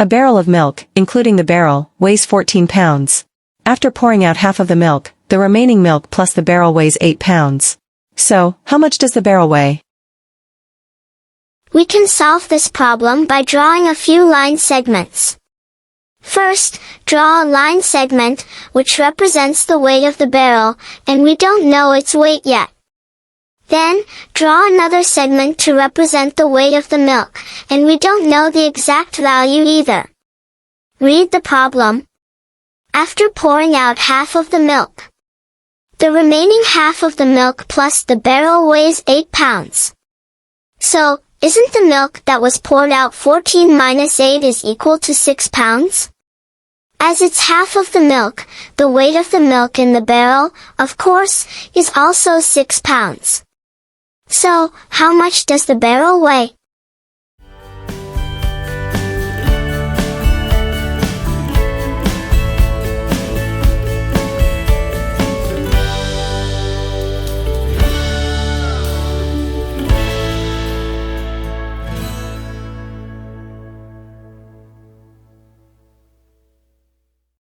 A barrel of milk, including the barrel, weighs 14 pounds. After pouring out half of the milk, the remaining milk plus the barrel weighs 8 pounds. So, how much does the barrel weigh? We can solve this problem by drawing a few line segments. First, draw a line segment, which represents the weight of the barrel, and we don't know its weight yet. Then, draw another segment to represent the weight of the milk, and we don't know the exact value either. Read the problem. After pouring out half of the milk, the remaining half of the milk plus the barrel weighs 8 pounds. So, isn't the milk that was poured out 14 minus 8 is equal to 6 pounds? As it's half of the milk, the weight of the milk in the barrel, of course, is also 6 pounds. So, how much does the barrel weigh?